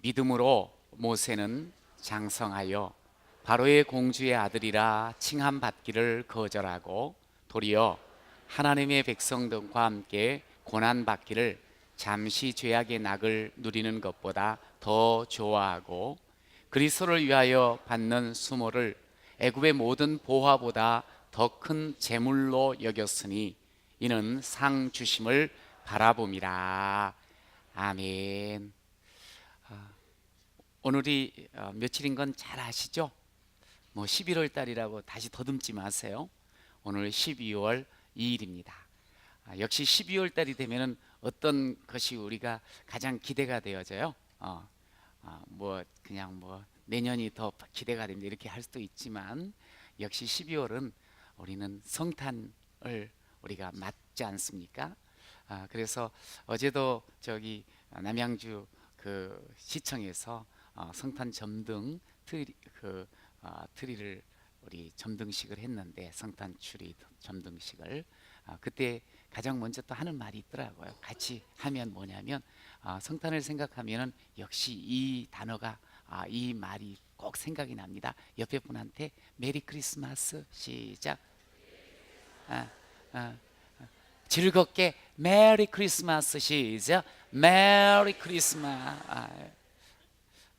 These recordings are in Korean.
믿음으로 모세는 장성하여 바로의 공주의 아들이라 칭함받기를 거절하고 도리어 하나님의 백성들과 함께 고난받기를 잠시 죄악의 낙을 누리는 것보다 더 좋아하고 그리스도를 위하여 받는 수모를 애굽의 모든 보화보다 더 큰 재물로 여겼으니 이는 상 주심을 바라봄이라. 아멘. 오늘이 며칠인 건 잘 아시죠? 뭐 11월 달이라고 다시 더듬지 마세요. 오늘 12월 2일입니다. 역시 12월 달이 되면은 어떤 것이 우리가 가장 기대가 되어져요? 뭐 그냥 뭐 내년이 더 기대가 됩니다 이렇게 할 수도 있지만 역시 12월은 우리는 성탄을 우리가 맞지 않습니까? 그래서 어제도 저기 남양주 그 시청에서 성탄 점등 트리를 우리 점등식을 했는데 성탄 추리 점등식을 그때 가장 먼저 또 하는 말이 있더라고요. 같이 하면 뭐냐면 성탄을 생각하면은 역시 이 단어가 이 말이 꼭 생각이 납니다. 옆에 분한테 메리 크리스마스 시작. 아, 아, 즐겁게 메리 크리스마스 시작. 메리 크리스마스.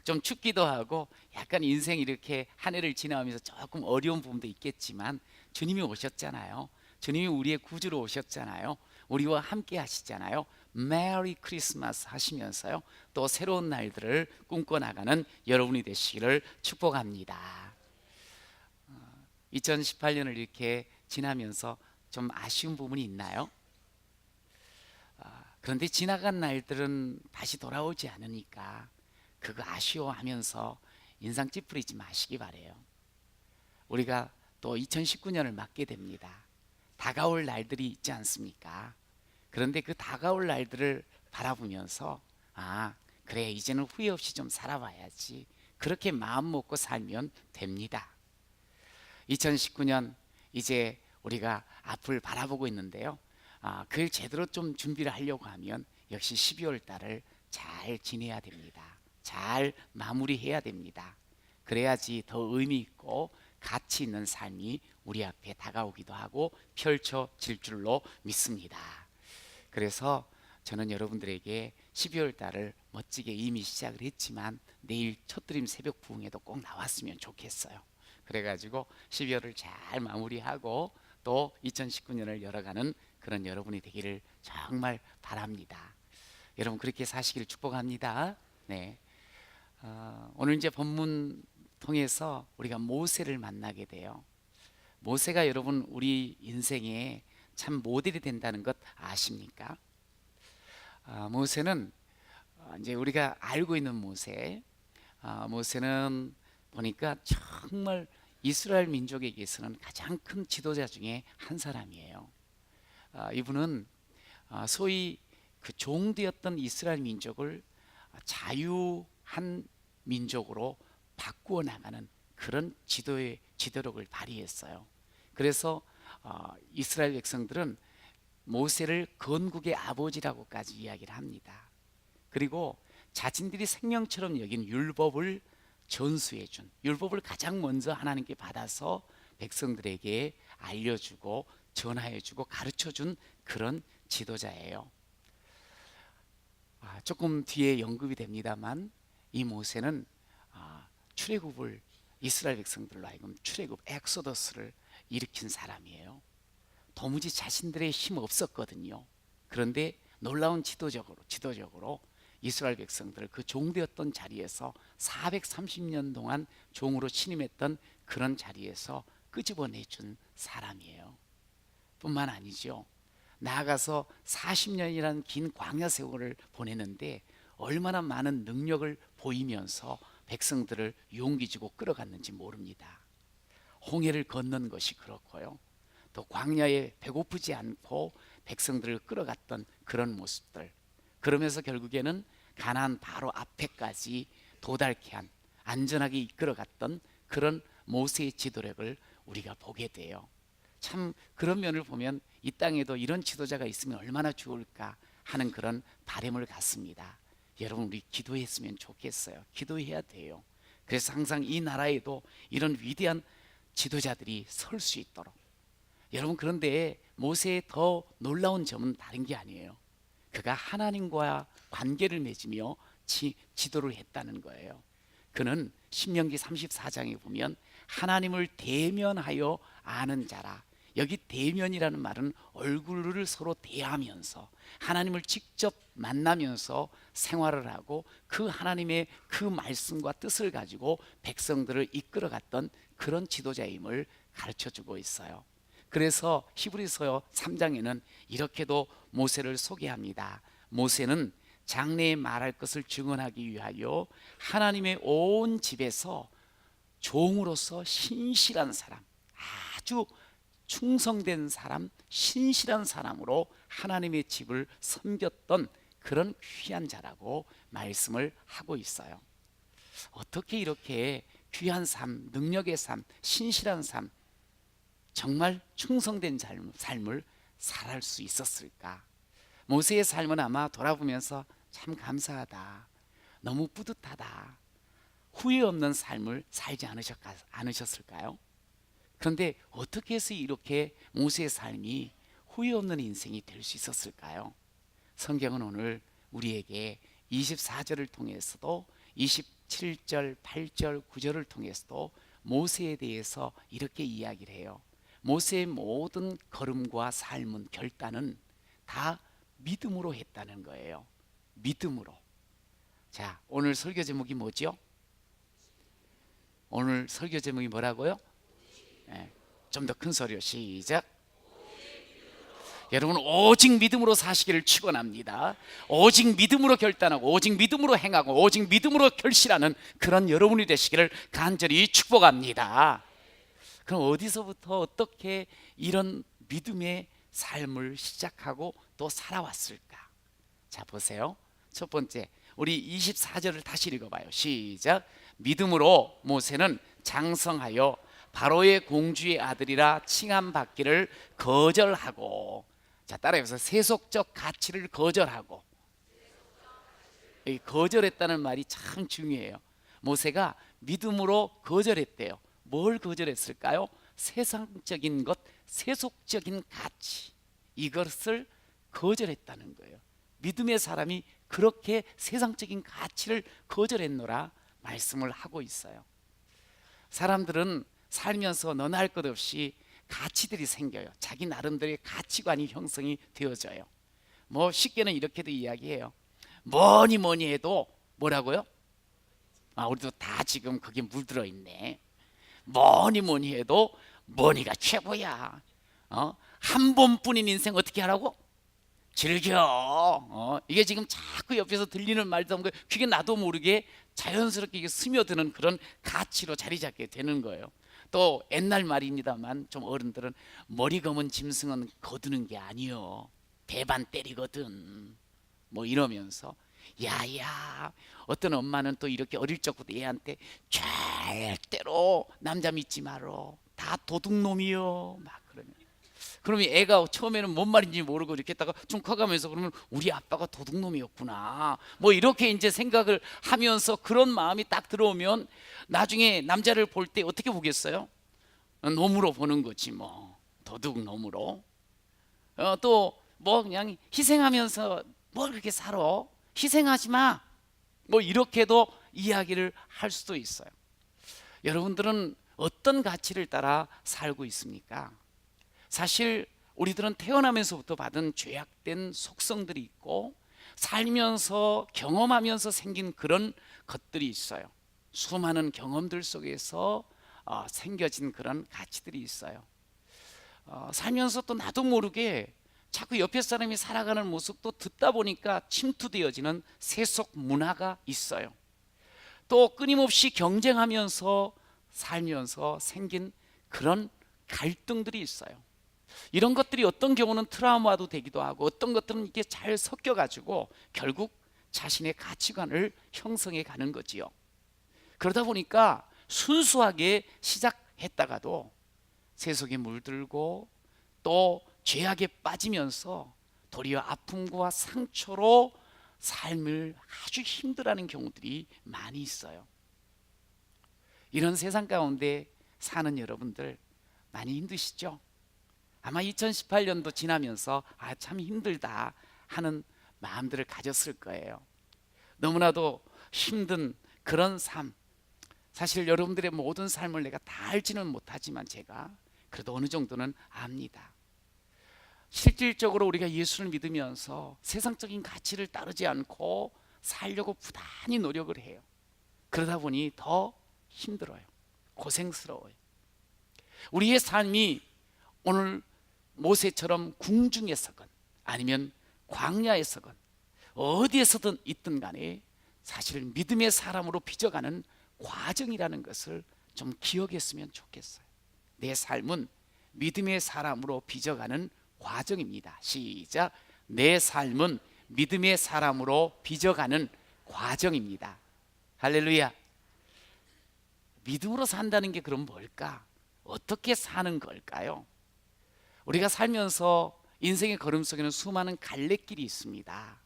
좀 춥기도 하고 약간 인생 이렇게 한 해를 지나가면서 조금 어려운 부분도 있겠지만 주님이 오셨잖아요. 주님이 우리의 구주로 오셨잖아요. 우리와 함께 하시잖아요. 메리 크리스마스 하시면서요 또 새로운 날들을 꿈꿔나가는 여러분이 되시기를 축복합니다. 2018년을 이렇게 지나면서 좀 아쉬운 부분이 있나요? 그런데 지나간 날들은 다시 돌아오지 않으니까 그거 아쉬워하면서 인상 찌푸리지 마시기 바래요. 우리가 또 2019년을 맞게 됩니다. 다가올 날들이 있지 않습니까? 그런데 그 다가올 날들을 바라보면서 그래 이제는 후회 없이 좀 살아봐야지 그렇게 마음 먹고 살면 됩니다. 2019년 이제 우리가 앞을 바라보고 있는데요. 그걸 제대로 좀 준비를 하려고 하면 역시 12월 달을 잘 지내야 됩니다. 잘 마무리해야 됩니다. 그래야지 더 의미 있고 가치 있는 삶이 우리 앞에 다가오기도 하고 펼쳐질 줄로 믿습니다. 그래서 저는 여러분들에게 12월 달을 멋지게 이미 시작을 했지만 내일 첫드림 새벽 부흥에도 꼭 나왔으면 좋겠어요. 그래가지고 12월을 잘 마무리하고 또 2019년을 열어가는 그런 여러분이 되기를 정말 바랍니다. 여러분 그렇게 사시기를 축복합니다. 네. 오늘 이제 본문 통해서 우리가 모세를 만나게 돼요. 모세가 여러분 우리 인생에 참 모델이 된다는 것 아십니까? 모세는 이제 우리가 알고 있는 모세는 보니까 정말 이스라엘 민족에게서는 가장 큰 지도자 중에 한 사람이에요. 이분은 소위 그 종되었던 이스라엘 민족을 자유한 민족으로 바꾸어 나가는 그런 지도력을 발휘했어요. 그래서 이스라엘 백성들은 모세를 건국의 아버지라고까지 이야기를 합니다. 그리고 자신들이 생명처럼 여긴 율법을 전수해 준, 율법을 가장 먼저 하나님께 받아서 백성들에게 알려주고 전하해주고 가르쳐준 그런 지도자예요. 조금 뒤에 언급이 됩니다만 이 모세는 출애굽을 이스라엘 백성들로 하여금 출애굽 엑소더스를 일으킨 사람이에요. 도무지 자신들의 힘 없었거든요. 그런데 놀라운 지도적으로 이스라엘 백성들을 그 종되었던 자리에서 430년 동안 종으로 신임했던 그런 자리에서 끄집어내준 사람이에요. 뿐만 아니죠. 나아가서 40년이라는 긴 광야 세월을 보내는데 얼마나 많은 능력을 보이면서 백성들을 용기 주고 끌어갔는지 모릅니다. 홍해를 건넌 것이 그렇고요. 또 광야에 배고프지 않고 백성들을 끌어갔던 그런 모습들. 그러면서 결국에는 가나안 바로 앞에까지 도달케 한 안전하게 이끌어갔던 그런 모세의 지도력을 우리가 보게 돼요. 참 그런 면을 보면 이 땅에도 이런 지도자가 있으면 얼마나 좋을까 하는 그런 바람을 갖습니다. 여러분 우리 기도했으면 좋겠어요. 기도해야 돼요. 그래서 항상 이 나라에도 이런 위대한 지도자들이 설 수 있도록. 여러분 그런데 모세의 더 놀라운 점은 다른 게 아니에요. 그가 하나님과 관계를 맺으며 지도를 했다는 거예요. 그는 신명기 34장에 보면 하나님을 대면하여 아는 자라. 여기 대면이라는 말은 얼굴을 서로 대하면서 하나님을 직접 만나면서 생활을 하고 그 하나님의 그 말씀과 뜻을 가지고 백성들을 이끌어갔던 그런 지도자임을 가르쳐주고 있어요. 그래서 히브리서 3장에는 이렇게도 모세를 소개합니다. 모세는 장래에 말할 것을 증언하기 위하여 하나님의 온 집에서 종으로서 신실한 사람, 아주 충성된 사람, 신실한 사람으로 하나님의 집을 섬겼던 그런 귀한 자라고 말씀을 하고 있어요. 어떻게 이렇게 귀한 삶, 능력의 삶, 신실한 삶, 정말 충성된 삶을 살아갈 수 있었을까? 모세의 삶은 아마 돌아보면서 참 감사하다, 너무 뿌듯하다, 후회 없는 삶을 살지 않으셨을까요? 그런데 어떻게 해서 이렇게 모세의 삶이 후회 없는 인생이 될 수 있었을까요? 성경은 오늘 우리에게 24절을 통해서도 27절, 8절, 9절을 통해서도 모세에 대해서 이렇게 이야기를 해요. 모세의 모든 걸음과 삶은 결단은 다 믿음으로 했다는 거예요. 믿음으로. 자, 오늘 설교 제목이 뭐죠? 오늘 설교 제목이 뭐라고요? 네, 좀 더 큰 소리요. 시작. 여러분 오직 믿음으로 사시기를 축원합니다. 오직 믿음으로 결단하고 오직 믿음으로 행하고 오직 믿음으로 결실하는 그런 여러분이 되시기를 간절히 축복합니다. 그럼 어디서부터 어떻게 이런 믿음의 삶을 시작하고 또 살아왔을까? 자, 보세요. 첫 번째, 우리 24절을 다시 읽어봐요. 시작. 믿음으로 모세는 장성하여 바로의 공주의 아들이라 칭함받기를 거절하고, 자, 따라해서 세속적 가치를 거절하고. 이 거절했다는 말이 참 중요해요. 모세가 믿음으로 거절했대요. 뭘 거절했을까요? 세상적인 것, 세속적인 가치, 이것을 거절했다는 거예요. 믿음의 사람이 그렇게 세상적인 가치를 거절했노라 말씀을 하고 있어요. 사람들은 살면서 너나 할 것 없이 가치들이 생겨요. 자기 나름대로의 가치관이 형성이 되어져요. 뭐 쉽게는 이렇게도 이야기해요. 뭐니 뭐니 해도 뭐라고요? 우리도 다 지금 거기에 물들어 있네. 뭐니 뭐니 해도 뭐니가 최고야. 한 번뿐인 인생 어떻게 하라고? 즐겨. 이게 지금 자꾸 옆에서 들리는 말도 없고 그게 나도 모르게 자연스럽게 스며드는 그런 가치로 자리 잡게 되는 거예요. 또 옛날 말입니다만 좀 어른들은 머리 검은 짐승은 거두는 게 아니요, 배반 때리거든, 뭐 이러면서. 야야, 어떤 엄마는 또 이렇게 어릴 적부터 애한테 절대로 남자 믿지 마라, 다 도둑놈이요, 막 그러면. 그러면 애가 처음에는 뭔 말인지 모르고 이렇게 했다가 좀 커가면서 그러면 우리 아빠가 도둑놈이었구나, 뭐 이렇게 이제 생각을 하면서 그런 마음이 딱 들어오면 나중에 남자를 볼 때 어떻게 보겠어요? 놈으로 보는 거지, 뭐 도둑놈으로. 또 뭐 그냥 희생하면서 뭘 그렇게 살아, 희생하지 마, 뭐 이렇게도 이야기를 할 수도 있어요. 여러분들은 어떤 가치를 따라 살고 있습니까? 사실 우리들은 태어나면서부터 받은 죄악된 속성들이 있고 살면서 경험하면서 생긴 그런 것들이 있어요. 수많은 경험들 속에서 생겨진 그런 가치들이 있어요. 살면서 또 나도 모르게 자꾸 옆에 사람이 살아가는 모습도 듣다 보니까 침투되어지는 세속 문화가 있어요. 또 끊임없이 경쟁하면서 살면서 생긴 그런 갈등들이 있어요. 이런 것들이 어떤 경우는 트라우마도 되기도 하고 어떤 것들은 이게 잘 섞여가지고 결국 자신의 가치관을 형성해 가는 거지요. 그러다 보니까 순수하게 시작했다가도 세속에 물들고 또 죄악에 빠지면서 도리어 아픔과 상처로 삶을 아주 힘들어하는 경우들이 많이 있어요. 이런 세상 가운데 사는 여러분들 많이 힘드시죠? 아마 2018년도 지나면서 참 힘들다 하는 마음들을 가졌을 거예요. 너무나도 힘든 그런 삶, 사실 여러분들의 모든 삶을 내가 다 알지는 못하지만 제가 그래도 어느 정도는 압니다. 실질적으로 우리가 예수를 믿으면서 세상적인 가치를 따르지 않고 살려고 부단히 노력을 해요. 그러다 보니 더 힘들어요. 고생스러워요. 우리의 삶이 오늘 모세처럼 궁중에서건 아니면 광야에서건 어디에서든 있든 간에 사실 믿음의 사람으로 빚어가는 과정이라는 것을 좀 기억했으면 좋겠어요. 내 삶은 믿음의 사람으로 빚어가는 과정입니다. 시작. 내 삶은 믿음의 사람으로 빚어가는 과정입니다. 할렐루야. 믿음으로 산다는 게 그럼 뭘까? 어떻게 사는 걸까요? 우리가 살면서 인생의 걸음 속에는 수많은 갈래길이 있습니다.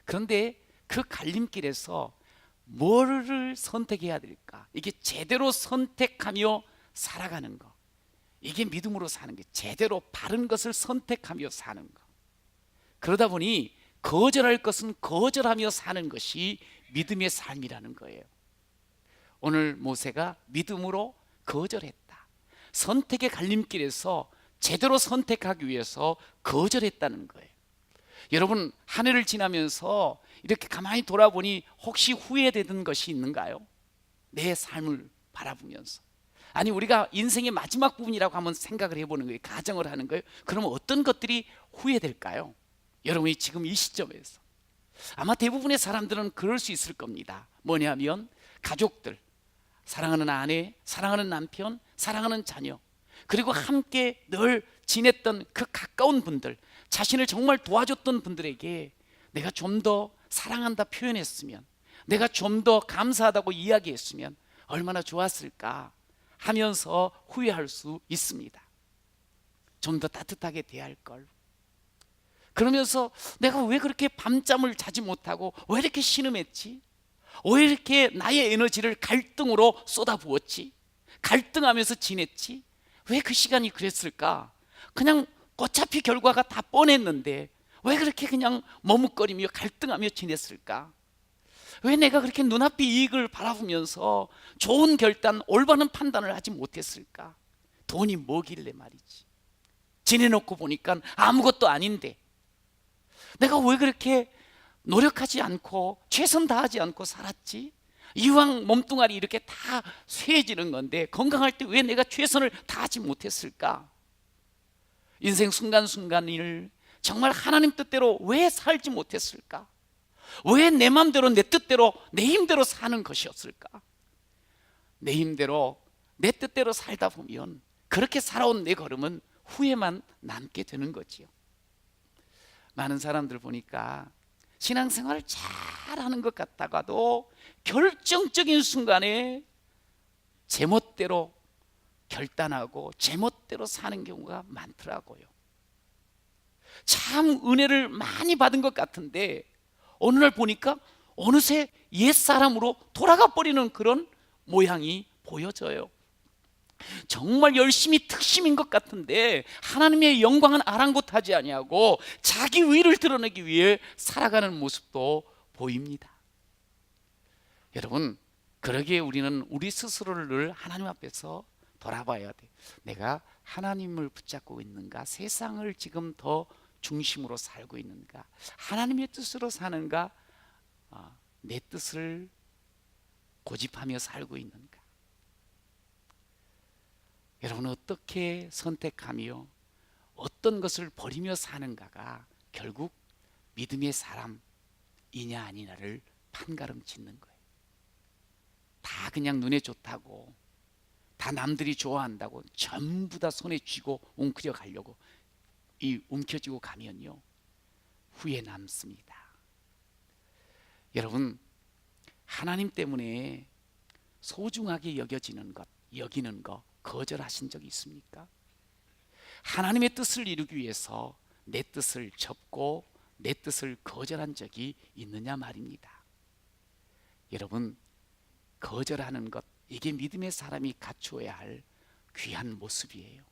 그런데 그 갈림길에서 뭐를 선택해야 될까? 이게 제대로 선택하며 살아가는 거, 이게 믿음으로 사는 게, 제대로 바른 것을 선택하며 사는 거. 그러다 보니 거절할 것은 거절하며 사는 것이 믿음의 삶이라는 거예요. 오늘 모세가 믿음으로 거절했다. 선택의 갈림길에서 제대로 선택하기 위해서 거절했다는 거예요. 여러분, 한 해를 지나면서 이렇게 가만히 돌아보니 혹시 후회되는 것이 있는가요? 내 삶을 바라보면서. 아니, 우리가 인생의 마지막 부분이라고 한번 생각을 해보는 거예요. 가정을 하는 거예요. 그러면 어떤 것들이 후회될까요? 여러분이 지금 이 시점에서 아마 대부분의 사람들은 그럴 수 있을 겁니다. 뭐냐면 가족들, 사랑하는 아내, 사랑하는 남편, 사랑하는 자녀, 그리고 함께 늘 지냈던 그 가까운 분들, 자신을 정말 도와줬던 분들에게 내가 좀 더 사랑한다 표현했으면, 내가 좀 더 감사하다고 이야기했으면 얼마나 좋았을까 하면서 후회할 수 있습니다. 좀 더 따뜻하게 대할 걸. 그러면서 내가 왜 그렇게 밤잠을 자지 못하고 왜 이렇게 신음했지? 왜 이렇게 나의 에너지를 갈등으로 쏟아부었지? 갈등하면서 지냈지? 왜 그 시간이 그랬을까? 그냥 어차피 결과가 다 뻔했는데 왜 그렇게 그냥 머뭇거리며 갈등하며 지냈을까? 왜 내가 그렇게 눈앞의 이익을 바라보면서 좋은 결단, 올바른 판단을 하지 못했을까? 돈이 뭐길래 말이지. 지내놓고 보니까 아무것도 아닌데 내가 왜 그렇게 노력하지 않고 최선 다하지 않고 살았지? 이왕 몸뚱아리 이렇게 다 쇠해지는 건데 건강할 때 왜 내가 최선을 다하지 못했을까? 인생 순간순간을 정말 하나님 뜻대로 왜 살지 못했을까? 왜 내 마음대로 내 뜻대로 내 힘대로 사는 것이었을까? 내 힘대로 내 뜻대로 살다 보면 그렇게 살아온 내 걸음은 후회만 남게 되는 거지요. 많은 사람들 보니까 신앙생활을 잘하는 것 같다가도 결정적인 순간에 제멋대로 결단하고 제멋대로 사는 경우가 많더라고요. 참 은혜를 많이 받은 것 같은데 어느 날 보니까 어느새 옛사람으로 돌아가 버리는 그런 모양이 보여져요. 정말 열심히 특심인 것 같은데 하나님의 영광은 아랑곳하지 아니하고 자기 의를 드러내기 위해 살아가는 모습도 보입니다. 여러분, 그러기에 우리는 우리 스스로를 늘 하나님 앞에서 돌아봐야 돼. 내가 하나님을 붙잡고 있는가? 세상을 지금 더 중심으로 살고 있는가? 하나님의 뜻으로 사는가? 내 뜻을 고집하며 살고 있는가? 여러분은 어떻게 선택하며 어떤 것을 버리며 사는가가 결국 믿음의 사람이냐 아니냐를 판가름 짓는 거예요. 다 그냥 눈에 좋다고, 다 남들이 좋아한다고 전부 다 손에 쥐고 웅크려 가려고 움켜쥐고 가면요 후회 남습니다. 여러분, 하나님 때문에 소중하게 여기는 것 거절하신 적이 있습니까? 하나님의 뜻을 이루기 위해서 내 뜻을 접고 내 뜻을 거절한 적이 있느냐 말입니다. 여러분, 거절하는 것, 이게 믿음의 사람이 갖추어야 할 귀한 모습이에요.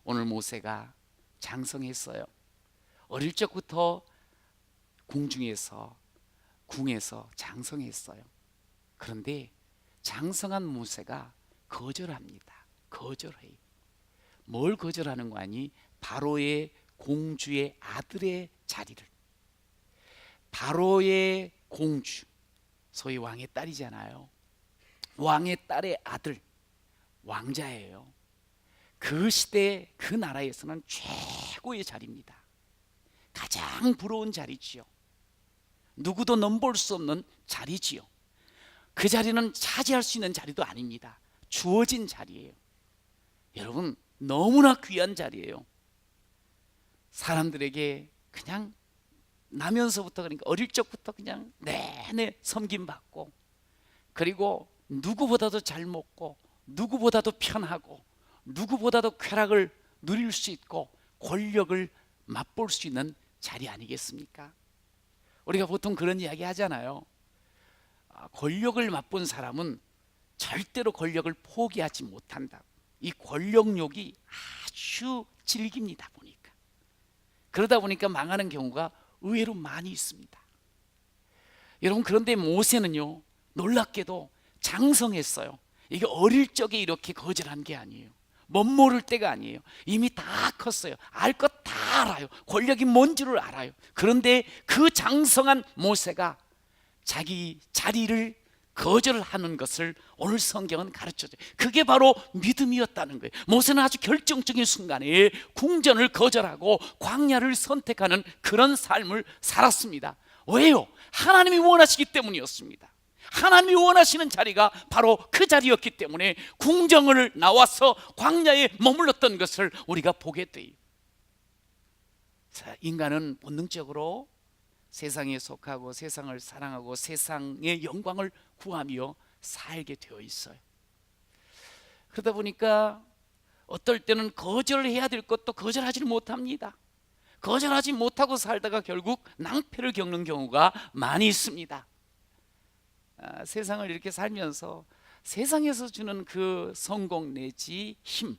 오늘 모세가 장성했어요. 어릴 적부터 궁중에서 궁에서 장성했어요. 그런데 장성한 모세가 거절합니다. 거절해요. 뭘 거절하는 거 아니? 바로의 공주의 아들의 자리를. 바로의 공주, 소위 왕의 딸이잖아요. 왕의 딸의 아들, 왕자예요. 그 시대 그 나라에서는 최고의 자리입니다. 가장 부러운 자리지요. 누구도 넘볼 수 없는 자리지요. 그 자리는 차지할 수 있는 자리도 아닙니다. 주어진 자리예요. 여러분, 너무나 귀한 자리예요. 사람들에게 그냥 나면서부터, 그러니까 어릴 적부터 그냥 내내 섬김받고, 그리고 누구보다도 잘 먹고, 누구보다도 편하고, 누구보다도 쾌락을 누릴 수 있고 권력을 맛볼 수 있는 자리 아니겠습니까? 우리가 보통 그런 이야기 하잖아요. 권력을 맛본 사람은 절대로 권력을 포기하지 못한다. 이 권력욕이 아주 질깁니다, 보니까. 그러다 보니까 망하는 경우가 의외로 많이 있습니다. 여러분, 그런데 모세는요, 놀랍게도 장성했어요. 이게 어릴 적에 이렇게 거절한 게 아니에요. 못 모를 때가 아니에요. 이미 다 컸어요. 알 것 다 알아요. 권력이 뭔 줄을 알아요. 그런데 그 장성한 모세가 자기 자리를 거절하는 것을 오늘 성경은 가르쳐줘요. 그게 바로 믿음이었다는 거예요. 모세는 아주 결정적인 순간에 궁전을 거절하고 광야를 선택하는 그런 삶을 살았습니다. 왜요? 하나님이 원하시기 때문이었습니다. 하나님이 원하시는 자리가 바로 그 자리였기 때문에 궁정을 나와서 광야에 머물렀던 것을 우리가 보게 돼요. 자, 인간은 본능적으로 세상에 속하고 세상을 사랑하고 세상의 영광을 구하며 살게 되어 있어요. 그러다 보니까 어떨 때는 거절해야 될 것도 거절하지 못합니다. 거절하지 못하고 살다가 결국 낭패를 겪는 경우가 많이 있습니다. 세상을 이렇게 살면서 세상에서 주는 그 성공 내지 힘,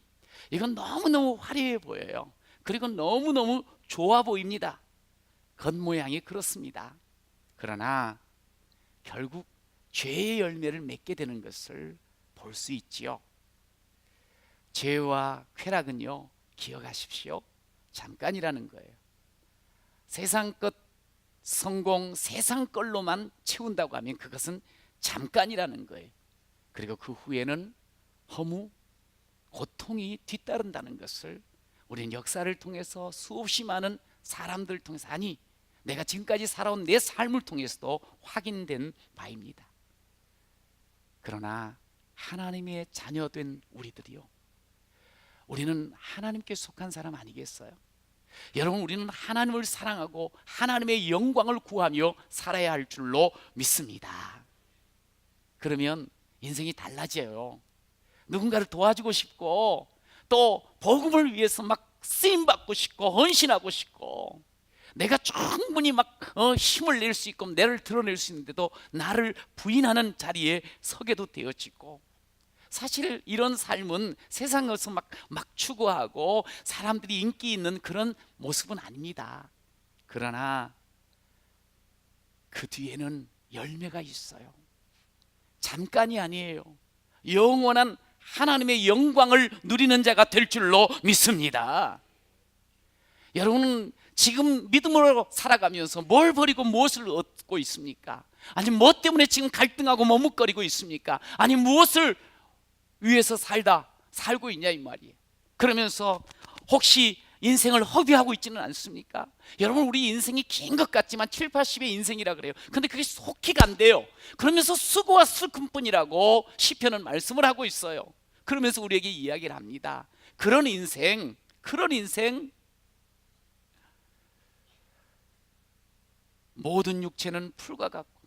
이건 너무너무 화려해 보여요. 그리고 너무너무 좋아 보입니다. 겉모양이 그렇습니다. 그러나 결국 죄의 열매를 맺게 되는 것을 볼 수 있지요. 죄와 쾌락은요, 기억하십시오, 잠깐이라는 거예요. 세상 것, 성공, 세상 걸로만 채운다고 하면 그것은 잠깐이라는 거예요. 그리고 그 후에는 허무, 고통이 뒤따른다는 것을 우리는 역사를 통해서 수없이 많은 사람들 통해서, 아니 내가 지금까지 살아온 내 삶을 통해서도 확인된 바입니다. 그러나 하나님의 자녀된 우리들이요, 우리는 하나님께 속한 사람 아니겠어요? 여러분, 우리는 하나님을 사랑하고 하나님의 영광을 구하며 살아야 할 줄로 믿습니다. 그러면 인생이 달라져요. 누군가를 도와주고 싶고, 또 복음을 위해서 막 쓰임받고 싶고 헌신하고 싶고, 내가 충분히 막 힘을 낼 수 있고 나를 드러낼 수 있는데도 나를 부인하는 자리에 서게도 되어지고, 사실 이런 삶은 세상에서 막 추구하고 사람들이 인기 있는 그런 모습은 아닙니다. 그러나 그 뒤에는 열매가 있어요. 잠깐이 아니에요. 영원한 하나님의 영광을 누리는 자가 될 줄로 믿습니다. 여러분은 지금 믿음으로 살아가면서 뭘 버리고 무엇을 얻고 있습니까? 아니 뭐 때문에 지금 갈등하고 머뭇거리고 있습니까? 아니 무엇을 위해서 살고 있냐 이 말이에요. 그러면서 혹시 인생을 허비하고 있지는 않습니까? 여러분, 우리 인생이 긴 것 같지만 7, 80의 인생이라 그래요. 그런데 그게 속히 간대요. 그러면서 수고와 슬픔뿐이라고 시편은 말씀을 하고 있어요. 그러면서 우리에게 이야기를 합니다. 그런 인생 모든 육체는 풀과 같고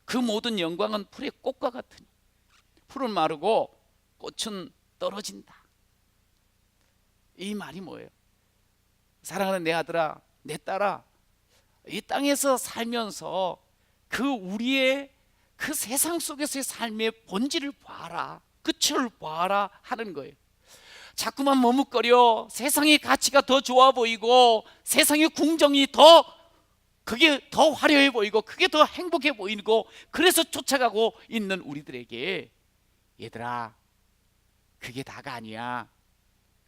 그 모든 영광은 풀의 꽃과 같으니 풀은 마르고 꽃은 떨어진다. 이 말이 뭐예요? 사랑하는 내 아들아, 내 딸아, 이 땅에서 살면서 그 우리의 그 세상 속에서의 삶의 본질을 봐라, 끝을 봐라 하는 거예요. 자꾸만 머뭇거려 세상의 가치가 더 좋아 보이고 세상의 궁정이 더 그게 더 화려해 보이고 그게 더 행복해 보이고 그래서 쫓아가고 있는 우리들에게 얘들아, 그게 다가 아니야.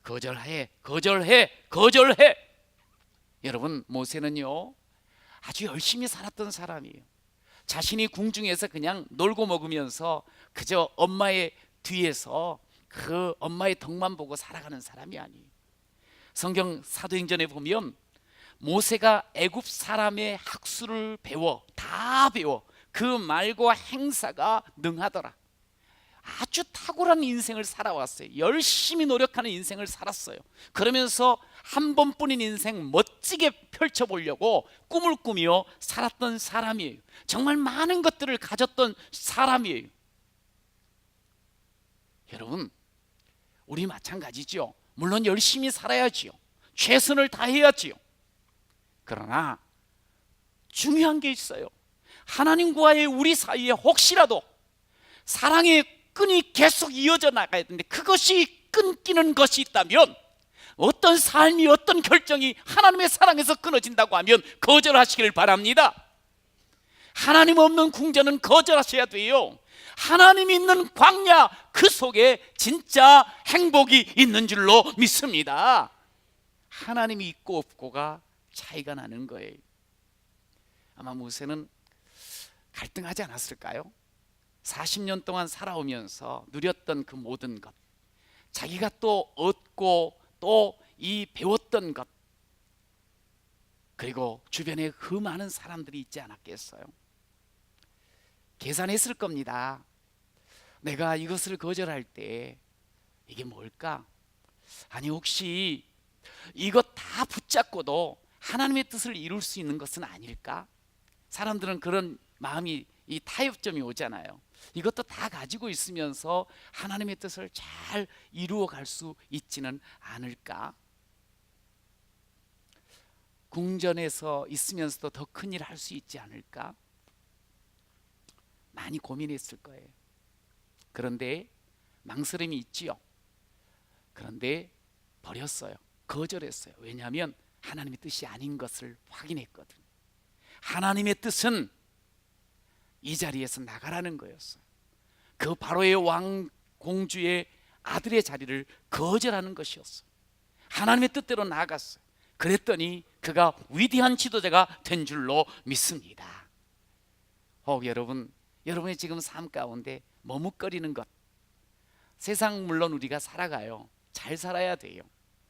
거절해, 거절해, 거절해. 여러분, 모세는요 아주 열심히 살았던 사람이에요. 자신이 궁중에서 그냥 놀고 먹으면서 그저 엄마의 뒤에서 그 엄마의 덕만 보고 살아가는 사람이 아니에요. 성경 사도행전에 보면 모세가 애굽 사람의 학수를 배워 다 배워 그 말과 행사가 능하더라. 아주 탁월한 인생을 살아왔어요. 열심히 노력하는 인생을 살았어요. 그러면서 한 번뿐인 인생 멋지게 펼쳐보려고 꿈을 꾸며 살았던 사람이에요. 정말 많은 것들을 가졌던 사람이에요. 여러분, 우리 마찬가지죠. 물론 열심히 살아야지요. 최선을 다해야지요. 그러나 중요한 게 있어요. 하나님과의 우리 사이에 혹시라도 사랑의 끈이 계속 이어져 나가야 되는데 그것이 끊기는 것이 있다면, 어떤 삶이 어떤 결정이 하나님의 사랑에서 끊어진다고 하면 거절하시길 바랍니다. 하나님 없는 궁전은 거절하셔야 돼요. 하나님 있는 광야, 그 속에 진짜 행복이 있는 줄로 믿습니다. 하나님이 있고 없고가 차이가 나는 거예요. 아마 모세는 갈등하지 않았을까요? 40년 동안 살아오면서 누렸던 그 모든 것, 자기가 또 얻고 또 이 배웠던 것, 그리고 주변에 그 많은 사람들이 있지 않았겠어요? 계산했을 겁니다. 내가 이것을 거절할 때 이게 뭘까? 아니, 혹시 이것 다 붙잡고도 하나님의 뜻을 이룰 수 있는 것은 아닐까? 사람들은 그런 마음이, 이 타협점이 오잖아요. 이것도 다 가지고 있으면서 하나님의 뜻을 잘 이루어 갈 수 있지는 않을까? 궁전에서 있으면서도 더 큰 일 할 수 있지 않을까? 많이 고민했을 거예요. 그런데 망설임이 있지요. 그런데 버렸어요. 거절했어요. 왜냐하면 하나님의 뜻이 아닌 것을 확인했거든요. 하나님의 뜻은 이 자리에서 나가라는 거였어요. 그 바로의 왕 공주의 아들의 자리를 거절하는 것이었어요. 하나님의 뜻대로 나아갔어요. 그랬더니 그가 위대한 지도자가 된 줄로 믿습니다. 여러분, 여러분의 지금 삶 가운데 머뭇거리는 것, 세상 물론 우리가 살아가요. 잘 살아야 돼요.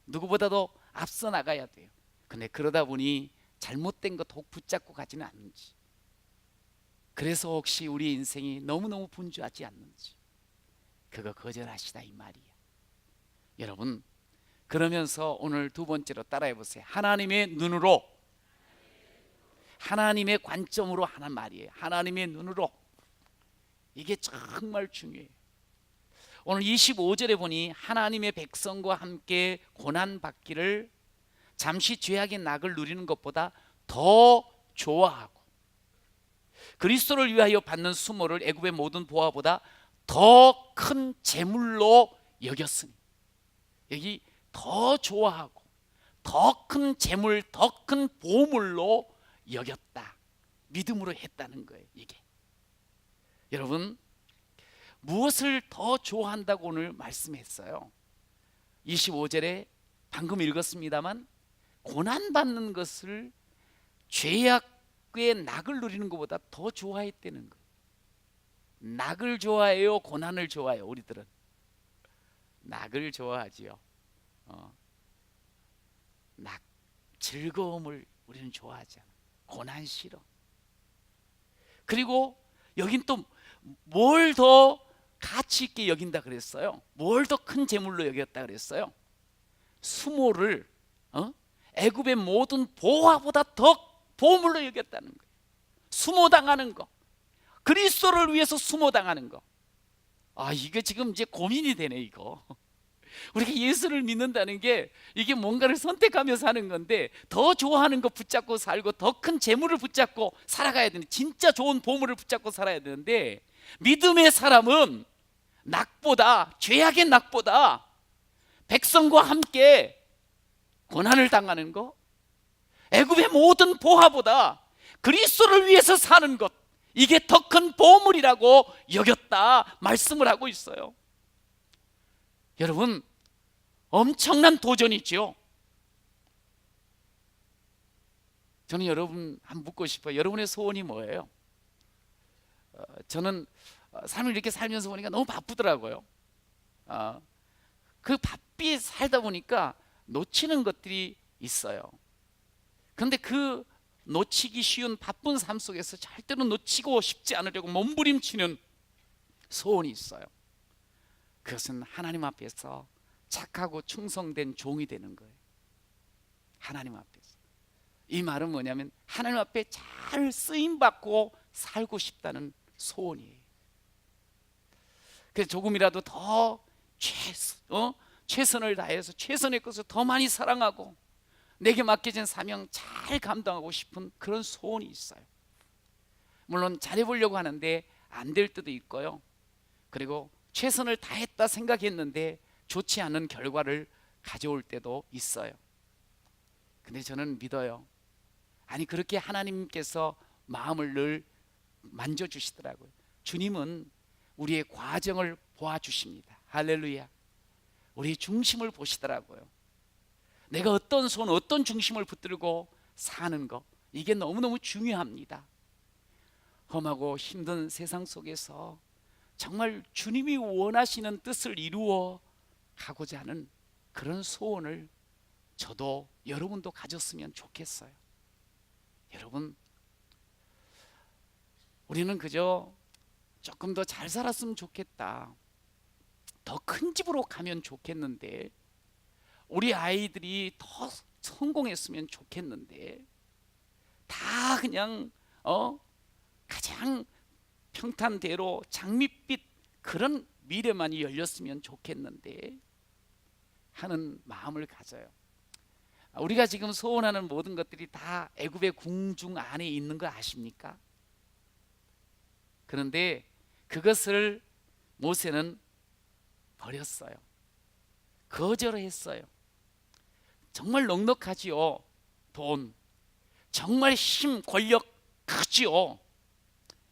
누구보다도 앞서 나가야 돼요. 근데 그러다 보니 잘못된 것 혹 붙잡고 가지는 않는지, 그래서 혹시 우리 인생이 너무너무 분주하지 않는지, 그거 거절하시다 이 말이에요. 여러분, 그러면서 오늘 두 번째로 따라해 보세요. 하나님의 눈으로, 하나님의 관점으로 하는 말이에요. 하나님의 눈으로. 이게 정말 중요해요. 오늘 25절에 보니 하나님의 백성과 함께 고난받기를 잠시 죄악의 낙을 누리는 것보다 더 좋아하고 그리스도를 위하여 받는 수모를 애굽의 모든 보화보다 더 큰 재물로 여겼으니, 여기 더 좋아하고 더 큰 재물, 더 큰 보물로 여겼다, 믿음으로 했다는 거예요. 이게 여러분, 무엇을 더 좋아한다고 오늘 말씀했어요? 25절에 방금 읽었습니다만 고난받는 것을 죄악의 낙을 누리는 것보다 더 좋아했다는 거예요. 낙을 좋아해요, 고난을 좋아해요? 우리들은 낙을 좋아하지요. 낙, 즐거움을 우리는 좋아하잖아. 고난 싫어. 그리고 여긴 또 뭘 더 가치 있게 여긴다 그랬어요? 뭘 더 큰 재물로 여겼다 그랬어요? 수모를 애굽의 모든 보화보다 더 보물로 여겼다는 거예요. 수모당하는 거, 그리스도를 위해서 수모당하는 거. 이게 지금 이제 고민이 되네. 이거 우리가 예수를 믿는다는 게 이게 뭔가를 선택하며 사는 건데, 더 좋아하는 거 붙잡고 살고 더 큰 재물을 붙잡고 살아가야 되는데, 진짜 좋은 보물을 붙잡고 살아야 되는데, 믿음의 사람은 낙보다, 죄악의 낙보다 백성과 함께 고난을 당하는 것, 애굽의 모든 보화보다 그리스도를 위해서 사는 것, 이게 더 큰 보물이라고 여겼다 말씀을 하고 있어요. 여러분, 엄청난 도전이죠. 저는 여러분 한번 묻고 싶어요. 여러분의 소원이 뭐예요? 저는 삶을 이렇게 살면서 보니까 너무 바쁘더라고요. 그 바삐 살다 보니까 놓치는 것들이 있어요. 그런데 그 놓치기 쉬운 바쁜 삶 속에서 절대로 놓치고 싶지 않으려고 몸부림치는 소원이 있어요. 그것은 하나님 앞에서 착하고 충성된 종이 되는 거예요. 하나님 앞에서. 이 말은 뭐냐면 하나님 앞에 잘 쓰임받고 살고 싶다는 소원이에요. 그래서 조금이라도 더 최선을 다해서 최선의 것을 더 많이 사랑하고 내게 맡겨진 사명 잘 감당하고 싶은 그런 소원이 있어요. 물론 잘해보려고 하는데 안 될 때도 있고요. 그리고 최선을 다했다 생각했는데 좋지 않은 결과를 가져올 때도 있어요. 근데 저는 믿어요. 아니, 그렇게 하나님께서 마음을 늘 만져주시더라고요. 주님은 우리의 과정을 보아주십니다. 할렐루야. 우리의 중심을 보시더라고요. 내가 어떤 손, 어떤 중심을 붙들고 사는 것, 이게 너무너무 중요합니다. 험하고 힘든 세상 속에서 정말 주님이 원하시는 뜻을 이루어 가고자 하는 그런 소원을 저도 여러분도 가졌으면 좋겠어요. 여러분, 우리는 그저 조금 더 잘 살았으면 좋겠다, 더 큰 집으로 가면 좋겠는데, 우리 아이들이 더 성공했으면 좋겠는데, 다 그냥 가장 평탄대로 장밋빛 그런 미래만이 열렸으면 좋겠는데 하는 마음을 가져요. 우리가 지금 소원하는 모든 것들이 다 애굽의 궁중 안에 있는 거 아십니까? 그런데 그것을 모세는 버렸어요. 거절했어요. 정말 넉넉하지요. 돈, 정말 힘, 권력 크지요.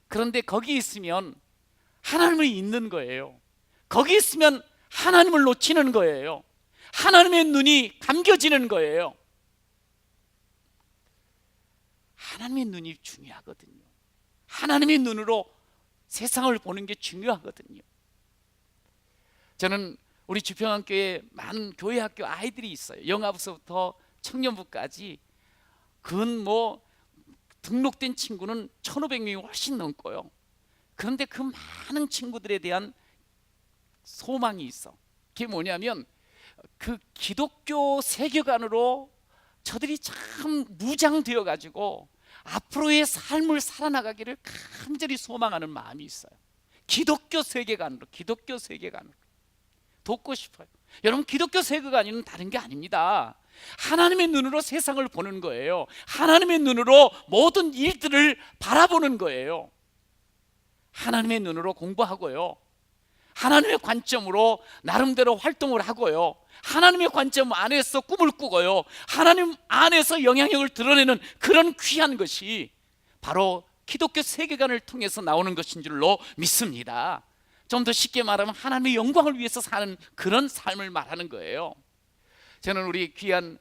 그런데 거기 있으면 하나님을 잊는 거예요. 거기 있으면 하나님을 놓치는 거예요. 하나님의 눈이 감겨지는 거예요. 하나님의 눈이 중요하거든요. 하나님의 눈으로 세상을 보는 게 중요하거든요. 저는 우리 주평안교회에 많은 교회 학교 아이들이 있어요. 영아부서부터 청년부까지. 그건 등록된 친구는 1,500명이 훨씬 넘고요. 그런데 그 많은 친구들에 대한 소망이 있어. 그게 뭐냐면 그 기독교 세계관으로 저들이 참 무장되어 가지고 앞으로의 삶을 살아나가기를 간절히 소망하는 마음이 있어요. 기독교 세계관으로 돕고 싶어요. 여러분, 기독교 세계관은 다른 게 아닙니다. 하나님의 눈으로 세상을 보는 거예요. 하나님의 눈으로 모든 일들을 바라보는 거예요. 하나님의 눈으로 공부하고요, 하나님의 관점으로 나름대로 활동을 하고요, 하나님의 관점 안에서 꿈을 꾸고요, 하나님 안에서 영향력을 드러내는 그런 귀한 것이 바로 기독교 세계관을 통해서 나오는 것인 줄로 믿습니다. 좀 더 쉽게 말하면 하나님의 영광을 위해서 사는 그런 삶을 말하는 거예요. 저는 우리 귀한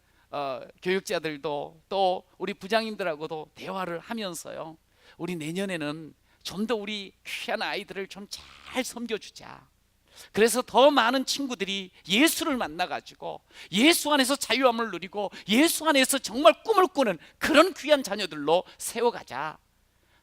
교육자들도 또 우리 부장님들하고도 대화를 하면서요, 우리 내년에는 좀 더 우리 귀한 아이들을 좀 잘 섬겨주자. 그래서 더 많은 친구들이 예수를 만나가지고 예수 안에서 자유함을 누리고 예수 안에서 정말 꿈을 꾸는 그런 귀한 자녀들로 세워가자.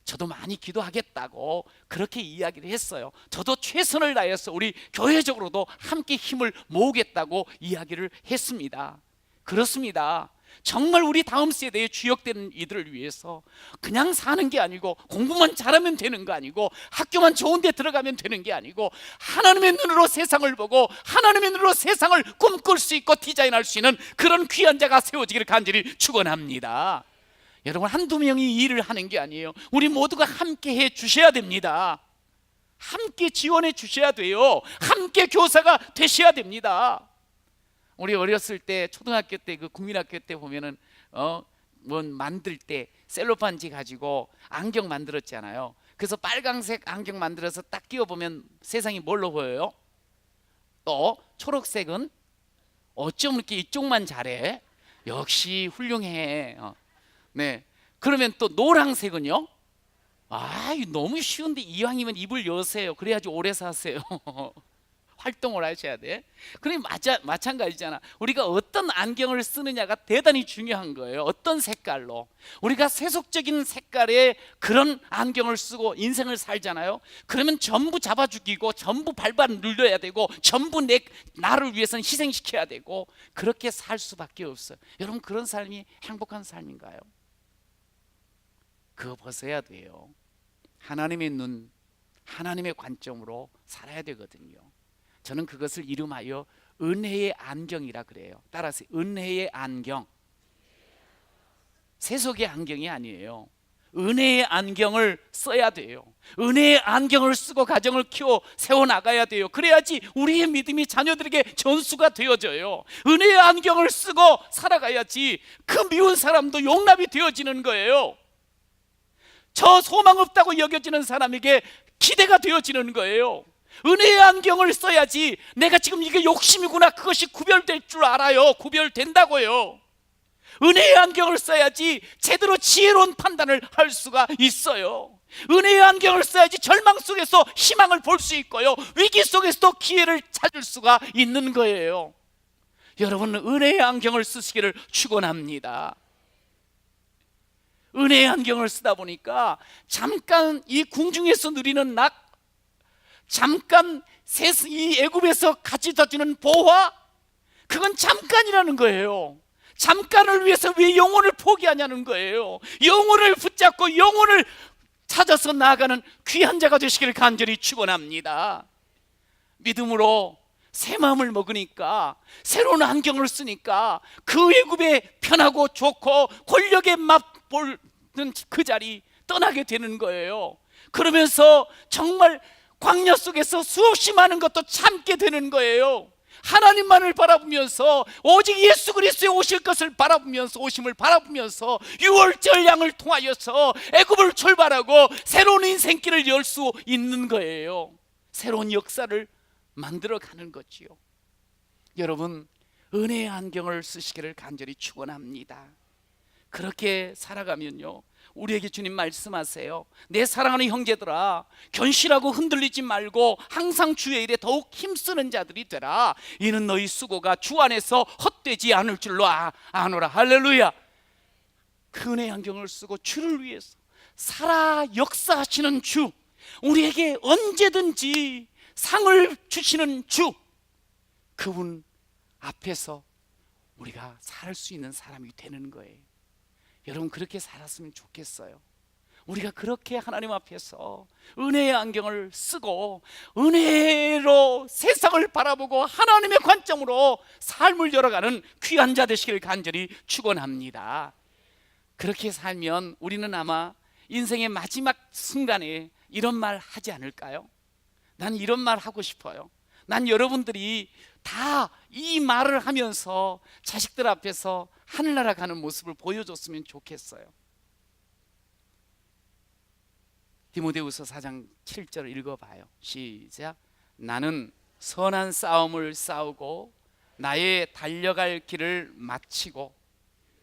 저도 많이 기도하겠다고 그렇게 이야기를 했어요. 저도 최선을 다해서 우리 교회적으로도 함께 힘을 모으겠다고 이야기를 했습니다. 그렇습니다. 정말 우리 다음 세대에 주역되는 이들을 위해서 그냥 사는 게 아니고, 공부만 잘하면 되는 거 아니고, 학교만 좋은 데 들어가면 되는 게 아니고, 하나님의 눈으로 세상을 보고 하나님의 눈으로 세상을 꿈꿀 수 있고 디자인할 수 있는 그런 귀한 자가 세워지기를 간절히 축원합니다. 여러분, 한두 명이 일을 하는 게 아니에요. 우리 모두가 함께 해 주셔야 됩니다. 함께 지원해 주셔야 돼요. 함께 교사가 되셔야 됩니다. 우리 어렸을 때, 초등학교 때, 그 국민학교 때 보면은 뭐 만들 때 셀로판지 가지고 안경 만들었잖아요. 그래서 빨강색 안경 만들어서 딱 끼워보면 세상이 뭘로 보여요? 또 초록색은 어쩜 이렇게 이쪽만 잘해? 역시 훌륭해. 네. 그러면 또 노란색은요? 아, 너무 쉬운데 이왕이면 입을 여세요. 그래야지 오래 사세요. 활동을 하셔야 돼. 그럼 마찬가지잖아. 우리가 어떤 안경을 쓰느냐가 대단히 중요한 거예요. 어떤 색깔로. 우리가 세속적인 색깔의 그런 안경을 쓰고 인생을 살잖아요. 그러면 전부 잡아 죽이고 전부 밟아 눌러야 되고 전부 나를 위해서는 희생시켜야 되고, 그렇게 살 수밖에 없어요. 여러분, 그런 삶이 행복한 삶인가요? 그거 벗어야 돼요. 하나님의 눈, 하나님의 관점으로 살아야 되거든요. 저는 그것을 이름하여 은혜의 안경이라 그래요. 따라서 은혜의 안경. 세속의 안경이 아니에요. 은혜의 안경을 써야 돼요. 은혜의 안경을 쓰고 가정을 키워 세워나가야 돼요. 그래야지 우리의 믿음이 자녀들에게 전수가 되어져요. 은혜의 안경을 쓰고 살아가야지 그 미운 사람도 용납이 되어지는 거예요. 저 소망 없다고 여겨지는 사람에게 기대가 되어지는 거예요. 은혜의 안경을 써야지 내가 지금 이게 욕심이구나, 그것이 구별될 줄 알아요. 구별된다고요. 은혜의 안경을 써야지 제대로 지혜로운 판단을 할 수가 있어요. 은혜의 안경을 써야지 절망 속에서 희망을 볼 수 있고요, 위기 속에서도 기회를 찾을 수가 있는 거예요. 여러분, 은혜의 안경을 쓰시기를 축원합니다. 은혜의 안경을 쓰다 보니까 잠깐 이 궁중에서 누리는 낙, 잠깐 이 애굽에서 가져다 주는 보화, 그건 잠깐이라는 거예요. 잠깐을 위해서 왜 영혼을 포기하냐는 거예요. 영혼을 붙잡고 영혼을 찾아서 나아가는 귀한 자가 되시기를 간절히 축원합니다. 믿음으로 새 마음을 먹으니까, 새로운 안경을 쓰니까 그 애굽에 편하고 좋고 권력에 맛보는 그 자리 떠나게 되는 거예요. 그러면서 정말 광야 속에서 수없이 많은 것도 참게 되는 거예요. 하나님만을 바라보면서, 오직 예수 그리스도의 오실 것을 바라보면서, 오심을 바라보면서 유월절 양을 통하여서 애굽을 출발하고 새로운 인생길을 열 수 있는 거예요. 새로운 역사를 만들어가는 거지요. 여러분, 은혜의 안경을 쓰시기를 간절히 축원합니다. 그렇게 살아가면요, 우리에게 주님 말씀하세요. 내 사랑하는 형제들아, 견실하고 흔들리지 말고 항상 주의 일에 더욱 힘쓰는 자들이 되라. 이는 너희 수고가 주 안에서 헛되지 않을 줄로 아노라. 할렐루야. 그 은혜의 안경을 쓰고 주를 위해서 살아 역사하시는 주, 우리에게 언제든지 상을 주시는 주, 그분 앞에서 우리가 살 수 있는 사람이 되는 거예요. 여러분, 그렇게 살았으면 좋겠어요. 우리가 그렇게 하나님 앞에서 은혜의 안경을 쓰고 은혜로 세상을 바라보고 하나님의 관점으로 삶을 열어가는 귀한 자 되시기를 간절히 축원합니다. 그렇게 살면 우리는 아마 인생의 마지막 순간에 이런 말 하지 않을까요? 난 이런 말 하고 싶어요. 난 여러분들이 다 이 말을 하면서 자식들 앞에서 하늘나라 가는 모습을 보여줬으면 좋겠어요. 디모데후서 4장 7절 읽어봐요. 시작. 나는 선한 싸움을 싸우고 나의 달려갈 길을 마치고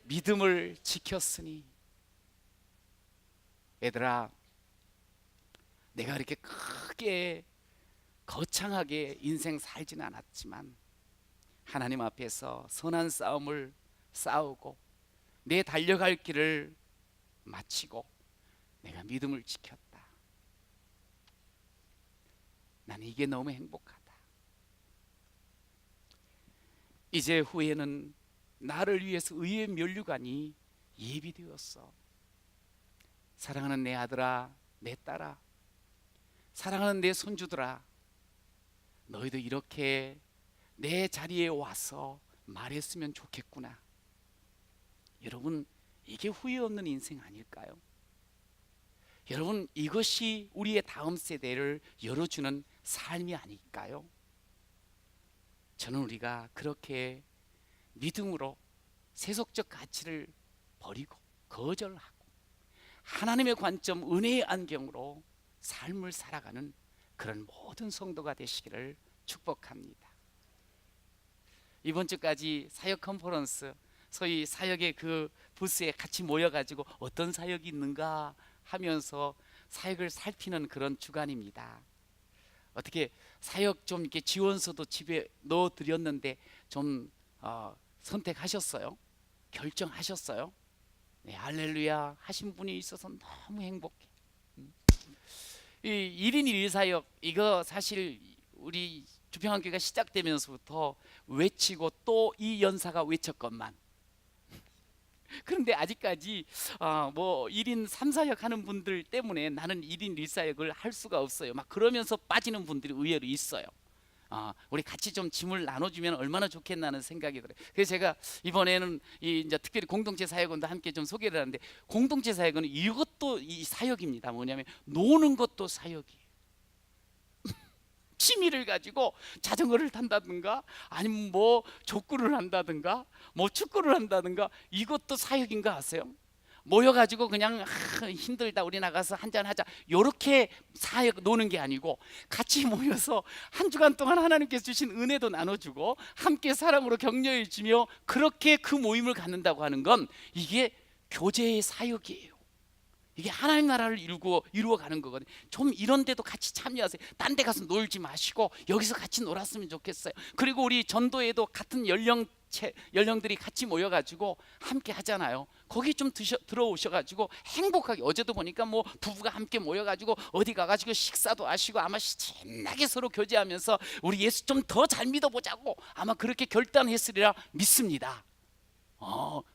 믿음을 지켰으니. 얘들아, 내가 그렇게 크게 거창하게 인생 살지는 않았지만 하나님 앞에서 선한 싸움을 싸우고 내 달려갈 길을 마치고 내가 믿음을 지켰다. 나는 이게 너무 행복하다. 이제 후에는 나를 위해서 의의 면류관이 예비되었어. 사랑하는 내 아들아, 내 딸아, 사랑하는 내 손주들아, 너희도 이렇게 내 자리에 와서 말했으면 좋겠구나. 여러분, 이게 후회 없는 인생 아닐까요? 여러분, 이것이 우리의 다음 세대를 열어주는 삶이 아닐까요? 저는 우리가 그렇게 믿음으로 세속적 가치를 버리고 거절하고 하나님의 관점, 은혜의 안경으로 삶을 살아가는 그런 모든 성도가 되시기를 축복합니다. 이번 주까지 사역 컨퍼런스, 소위 사역의 그 부스에 같이 모여가지고 어떤 사역이 있는가 하면서 사역을 살피는 그런 주간입니다. 어떻게 사역 좀 이렇게 지원서도 집에 넣어 드렸는데 좀 선택하셨어요? 결정하셨어요? 네, 할렐루야 하신 분이 있어서 너무 행복해. 이 1인 1사역, 이거 사실 우리 주평한교회가 시작되면서부터 외치고 또 이 연사가 외쳤건만, 그런데 아직까지 뭐 1인 3사역 하는 분들 때문에 나는 1인 1사역을 할 수가 없어요. 막 그러면서 빠지는 분들이 의외로 있어요. 우리 같이 좀 짐을 나눠주면 얼마나 좋겠나는 생각이 들어요. 그래서 제가 이번에는 이제 특별히 공동체 사역원도 함께 좀 소개를 하는데, 공동체 사역은 이것도 이 사역입니다. 뭐냐면 노는 것도 사역이에요. 취미를 가지고 자전거를 탄다든가 아니면 뭐 족구를 한다든가 뭐 축구를 한다든가, 이것도 사역인 거 아세요? 모여가지고 그냥 힘들다 우리 나가서 한잔하자 요렇게 사역 노는 게 아니고, 같이 모여서 한 주간 동안 하나님께서 주신 은혜도 나눠주고 함께 사랑으로 격려해 주며 그렇게 그 모임을 갖는다고 하는 건 이게 교제의 사역이에요. 이게 하나님 나라를 이루어가는 거거든요. 좀 이런 데도 같이 참여하세요. 딴 데 가서 놀지 마시고 여기서 같이 놀았으면 좋겠어요. 그리고 우리 전도에도 같은 연령들이 같이 모여가지고 함께 하잖아요. 거기 좀 들어오셔가지고 행복하게, 어제도 보니까 뭐 부부가 함께 모여가지고 어디 가가지고 식사도 하시고 아마 신나게 서로 교제하면서 우리 예수 좀 더 잘 믿어보자고 아마 그렇게 결단했으리라 믿습니다.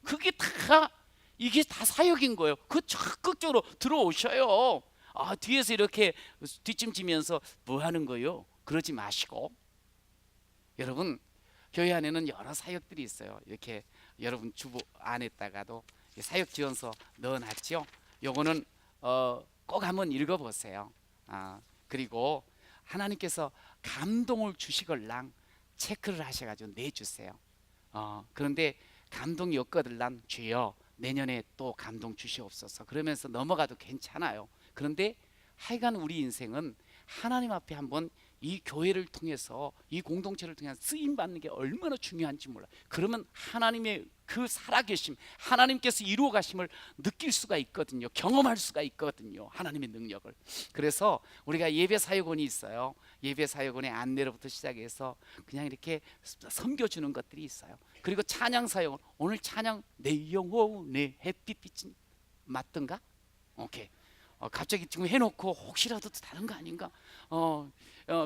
그게 다, 이게 다 사역인 거예요. 그 적극적으로 들어오셔요. 뒤에서 이렇게 뒷짐지면서 뭐 하는 거예요? 그러지 마시고. 여러분, 교회 안에는 여러 사역들이 있어요. 이렇게 여러분 주부 안에다가도 사역 지원서 넣어놨죠. 요거는 꼭 한번 읽어보세요. 그리고 하나님께서 감동을 주시걸랑 체크를 하셔가지고 내주세요. 그런데 감동이 없거들란 주여 내년에 또 감동 주시옵소서 그러면서 넘어가도 괜찮아요. 그런데 하여간 우리 인생은 하나님 앞에 한번 이 교회를 통해서, 이 공동체를 통해서 쓰임 받는 게 얼마나 중요한지 몰라요. 그러면 하나님의 그 살아계심, 하나님께서 이루어 가심을 느낄 수가 있거든요. 경험할 수가 있거든요. 하나님의 능력을. 그래서 우리가 예배 사역원이 있어요. 예배 사역원의 안내로부터 시작해서 그냥 이렇게 섬겨주는 것들이 있어요. 그리고 찬양 사역원, 오늘 찬양 내 영혼의 햇빛 맞던가? 오케이. 갑자기 지금 해놓고 혹시라도 다른 거 아닌가?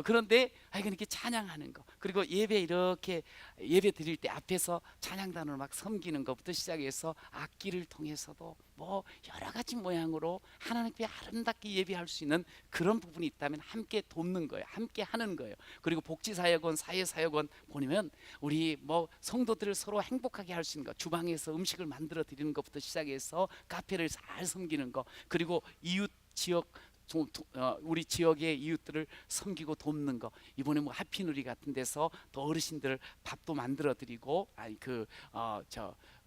그런데 하여간 이렇게 찬양하는 거, 그리고 예배 이렇게 예배 드릴 때 앞에서 찬양단으로 막 섬기는 것부터 시작해서 악기를 통해서도 뭐 여러 가지 모양으로 하나님께 아름답게 예배할 수 있는 그런 부분이 있다면 함께 돕는 거예요. 함께 하는 거예요. 그리고 복지사역원, 사회사역원 보면 우리 뭐 성도들을 서로 행복하게 할 수 있는 거, 주방에서 음식을 만들어 드리는 것부터 시작해서 카페를 잘 섬기는 거, 그리고 이웃 지역 우리 지역의 이웃들을 섬기고 돕는 거, 이번에 뭐 하피누리 같은 데서 또 어르신들 밥도 만들어 드리고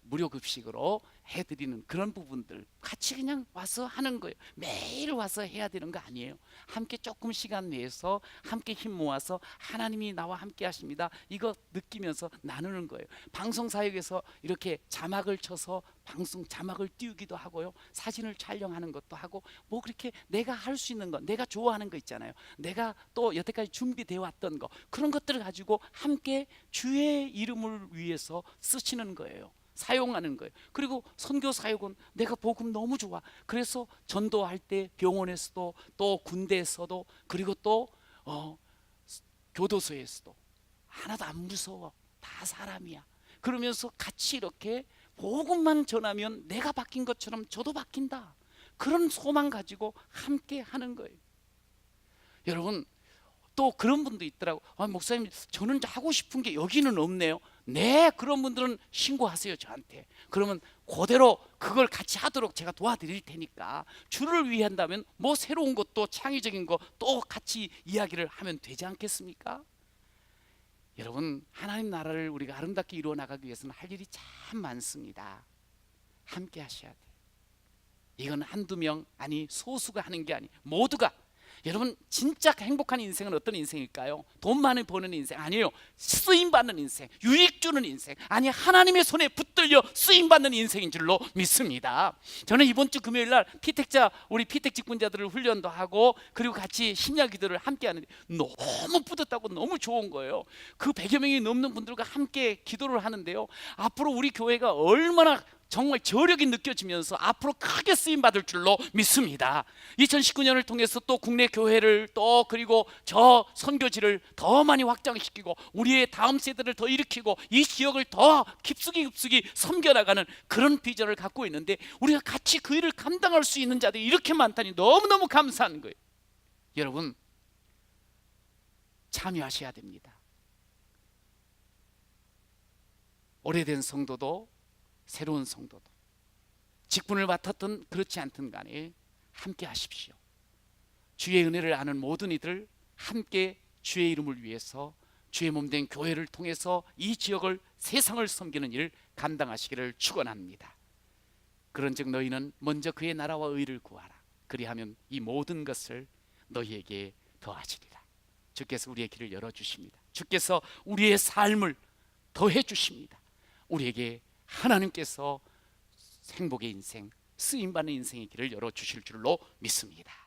무료 급식으로 해드리는 그런 부분들 같이 그냥 와서 하는 거예요. 매일 와서 해야 되는 거 아니에요. 함께 조금 시간 내서 함께 힘 모아서 하나님이 나와 함께 하십니다, 이거 느끼면서 나누는 거예요. 방송 사역에서 이렇게 자막을 쳐서 방송 자막을 띄우기도 하고요, 사진을 촬영하는 것도 하고, 뭐 그렇게 내가 할 수 있는 거, 내가 좋아하는 거 있잖아요. 내가 또 여태까지 준비되어 왔던 거, 그런 것들을 가지고 함께 주의 이름을 위해서 쓰시는 거예요. 사용하는 거예요. 그리고 선교 사역은 내가 복음 너무 좋아. 그래서 전도할 때 병원에서도 또 군대에서도 그리고 또 교도소에서도 하나도 안 무서워. 다 사람이야. 그러면서 같이 이렇게 복음만 전하면 내가 바뀐 것처럼 저도 바뀐다, 그런 소망 가지고 함께 하는 거예요. 여러분, 또 그런 분도 있더라고. 목사님, 저는 하고 싶은 게 여기는 없네요. 네, 그런 분들은 신고하세요, 저한테. 그러면 그대로 그걸 같이 하도록 제가 도와드릴 테니까, 주를 위해 한다면 뭐 새로운 것도 창의적인 거 또 같이 이야기를 하면 되지 않겠습니까? 여러분, 하나님 나라를 우리가 아름답게 이루어 나가기 위해서는 할 일이 참 많습니다. 함께 하셔야 돼요. 이건 한두 명, 아니 소수가 하는 게 아니, 모두가. 여러분, 진짜 행복한 인생은 어떤 인생일까요? 돈 많이 버는 인생 아니에요. 쓰임받는 인생, 유익 주는 인생, 아니 하나님의 손에 붙들려 쓰임받는 인생인 줄로 믿습니다. 저는 이번 주 금요일 날 피택자, 우리 피택 직분자들을 훈련도 하고 그리고 같이 심야 기도를 함께 하는데 너무 뿌듯하고 너무 좋은 거예요. 그 100여 명이 넘는 분들과 함께 기도를 하는데요, 앞으로 우리 교회가 얼마나 정말 저력이 느껴지면서 앞으로 크게 쓰임 받을 줄로 믿습니다. 2019년을 통해서 또 국내 교회를 또 그리고 저 선교지를 더 많이 확장시키고 우리의 다음 세대를 더 일으키고 이 지역을 더 깊숙이 섬겨나가는 그런 비전을 갖고 있는데, 우리가 같이 그 일을 감당할 수 있는 자들이 이렇게 많다니 너무너무 감사한 거예요. 여러분, 참여하셔야 됩니다. 오래된 성도도 새로운 성도도, 직분을 맡았든 그렇지 않든 간에 함께 하십시오. 주의 은혜를 아는 모든 이들 함께 주의 이름을 위해서 주의 몸된 교회를 통해서 이 지역을, 세상을 섬기는 일을 감당하시기를 축원합니다. 그런즉 너희는 먼저 그의 나라와 의를 구하라. 그리하면 이 모든 것을 너희에게 더하시리라. 주께서 우리의 길을 열어주십니다. 주께서 우리의 삶을 더해 주십니다. 우리에게 하나님께서 행복의 인생, 쓰임받는 인생의 길을 열어주실 줄로 믿습니다.